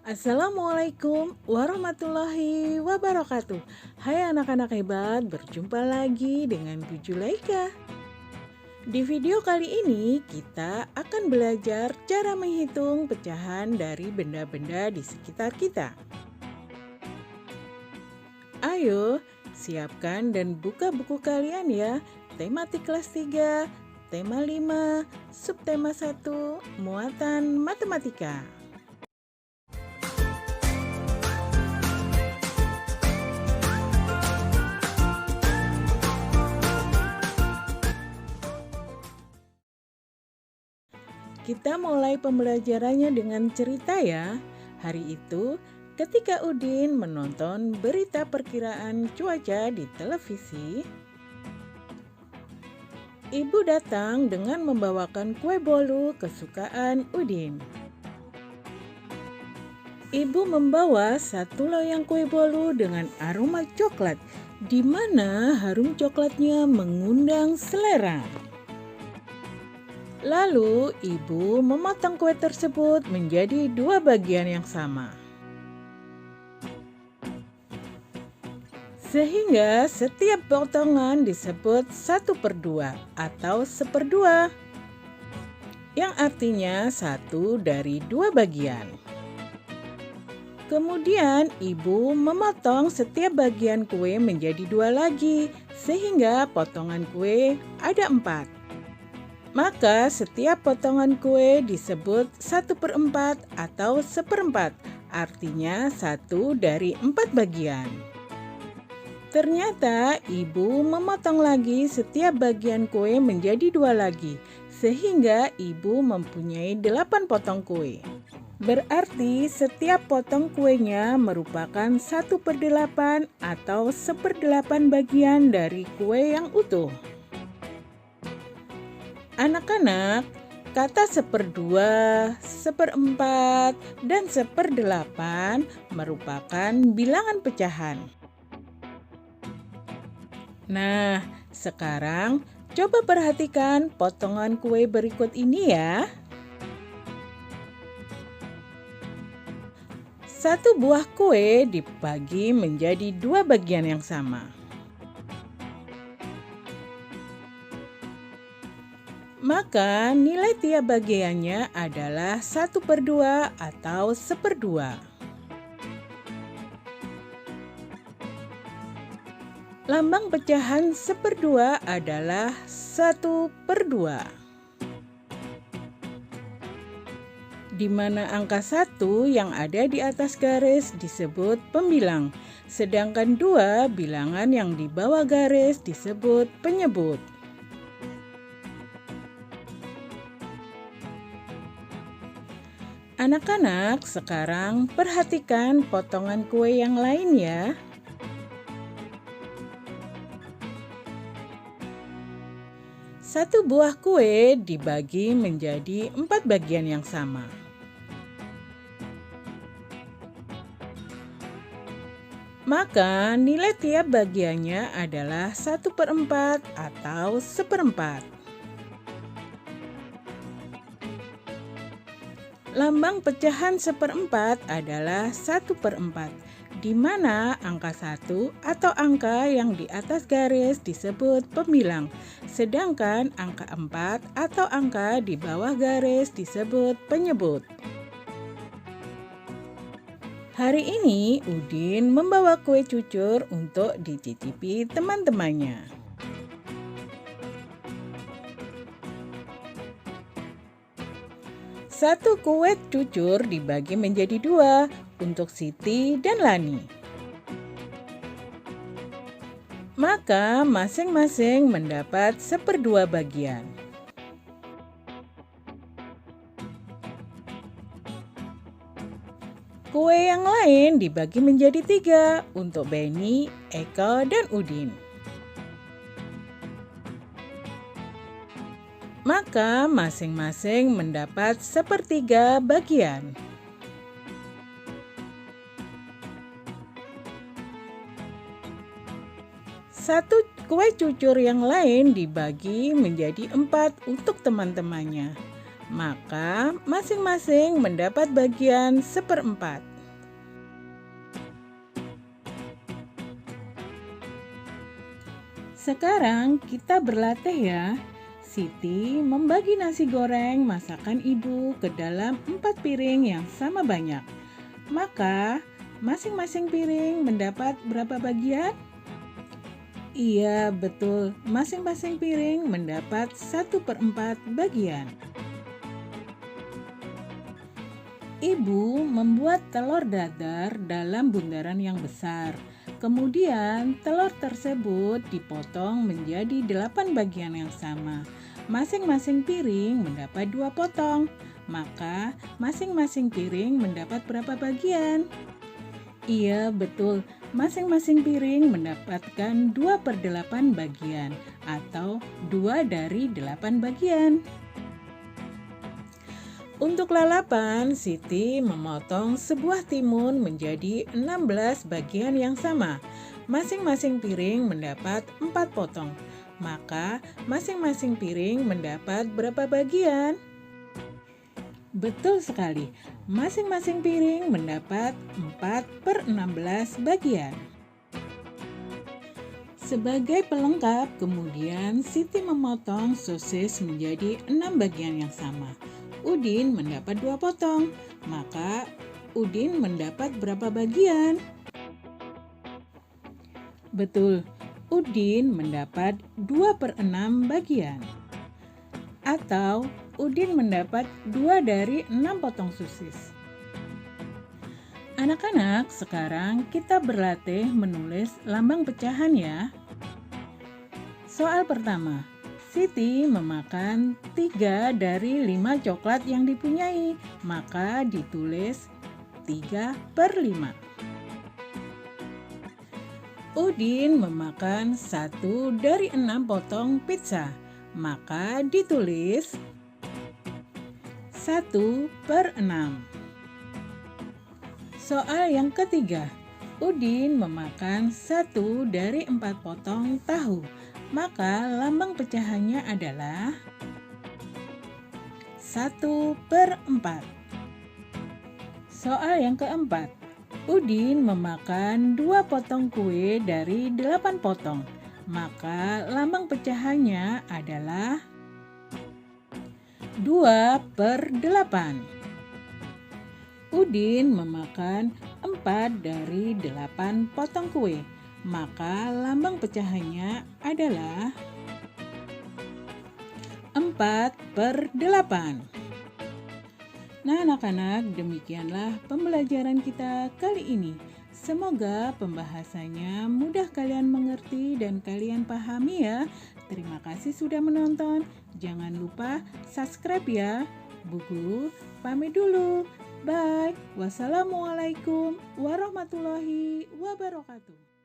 Assalamualaikum warahmatullahi wabarakatuh. Hai anak-anak hebat, berjumpa lagi dengan Bu Julaika. Di video kali ini kita akan belajar cara menghitung pecahan dari benda-benda di sekitar kita. Ayo, siapkan dan buka buku kalian ya. Tematik kelas 3, tema 5, subtema 1, muatan matematika. Kita mulai pembelajarannya dengan cerita ya. Hari itu, ketika Udin menonton berita perkiraan cuaca di televisi, ibu datang dengan membawakan kue bolu kesukaan Udin. Ibu membawa satu loyang kue bolu dengan aroma coklat, di mana harum coklatnya mengundang selera. Lalu, ibu memotong kue tersebut menjadi dua bagian yang sama. Sehingga setiap potongan disebut 1/2 atau 1/2, yang artinya satu dari dua bagian. Kemudian, ibu memotong setiap bagian kue menjadi dua lagi, sehingga potongan kue ada 4. Maka setiap potongan kue disebut 1/4 atau 1/4, artinya 1 dari 4 bagian. Ternyata ibu memotong lagi setiap bagian kue menjadi dua lagi, sehingga ibu mempunyai 8 potong kue. Berarti setiap potong kuenya merupakan 1/8 atau 1/8 bagian dari kue yang utuh. Anak-anak, kata 1/2, 1/4, dan 1/8 merupakan bilangan pecahan. Nah, sekarang coba perhatikan potongan kue berikut ini ya. Satu buah kue dibagi menjadi dua bagian yang sama. Maka nilai tiap bagiannya adalah 1/2 atau 1/2. Lambang pecahan 1/2 adalah 1/2. Di mana angka 1 yang ada di atas garis disebut pembilang, sedangkan 2 bilangan yang di bawah garis disebut penyebut. Anak-anak, sekarang perhatikan potongan kue yang lain ya. Satu buah kue dibagi menjadi 4 bagian yang sama. Maka nilai tiap bagiannya adalah 1/4 atau 1/4. Lambang pecahan 1/4 adalah 1/4, di mana angka 1 atau angka yang di atas garis disebut pembilang, sedangkan angka 4 atau angka di bawah garis disebut penyebut. Hari ini Udin membawa kue cucur untuk dicicipi teman-temannya. Satu kue cucur dibagi menjadi dua untuk Siti dan Lani. Maka masing-masing mendapat 1/2 bagian. Kue yang lain dibagi menjadi 3 untuk Beni, Eka, dan Udin. Maka masing-masing mendapat 1/3 bagian. Satu kue cucur yang lain dibagi menjadi 4 untuk teman-temannya. Maka masing-masing mendapat bagian 1/4. Sekarang kita berlatih ya. Siti membagi nasi goreng masakan ibu ke dalam 4 piring yang sama banyak. Maka masing-masing piring mendapat berapa bagian? Iya, betul. Masing-masing piring mendapat 1/4 bagian. Ibu membuat telur dadar dalam bundaran yang besar. Kemudian telur tersebut dipotong menjadi 8 bagian yang sama. Masing-masing piring mendapat 2 potong. Maka masing-masing piring mendapat berapa bagian? Iya, betul. Masing-masing piring mendapatkan 2/8 bagian atau 2 dari 8 bagian. Untuk lalapan, Siti memotong sebuah timun menjadi 16 bagian yang sama. Masing-masing piring mendapat 4 potong. Maka masing-masing piring mendapat berapa bagian? Betul sekali, masing-masing piring mendapat 4/16 bagian. Sebagai pelengkap, kemudian Siti memotong sosis menjadi 6 bagian yang sama. Udin mendapat 2 potong, maka Udin mendapat berapa bagian? Betul, Udin mendapat 2/6 bagian. Atau Udin mendapat 2 dari 6 potong sosis. Anak-anak, sekarang kita berlatih menulis lambang pecahan ya. Soal pertama, Siti memakan 3 dari 5 coklat yang dipunyai, maka ditulis 3/5. Udin memakan 1 dari 6 potong pizza, maka ditulis 1/6. Soal yang ketiga, Udin memakan 1 dari 4 potong tahu, maka lambang pecahannya adalah 1/4. Soal yang keempat, Udin memakan 2 potong kue dari 8 potong, maka lambang pecahannya adalah 2/8. Udin memakan 4 dari 8 potong kue, maka lambang pecahannya adalah 4/8. Nah, anak-anak, demikianlah pembelajaran kita kali ini. Semoga pembahasannya mudah kalian mengerti dan kalian pahami ya. Terima kasih sudah menonton. Jangan lupa subscribe ya. Bu Guru pamit dulu. Bye. Wassalamualaikum warahmatullahi wabarakatuh.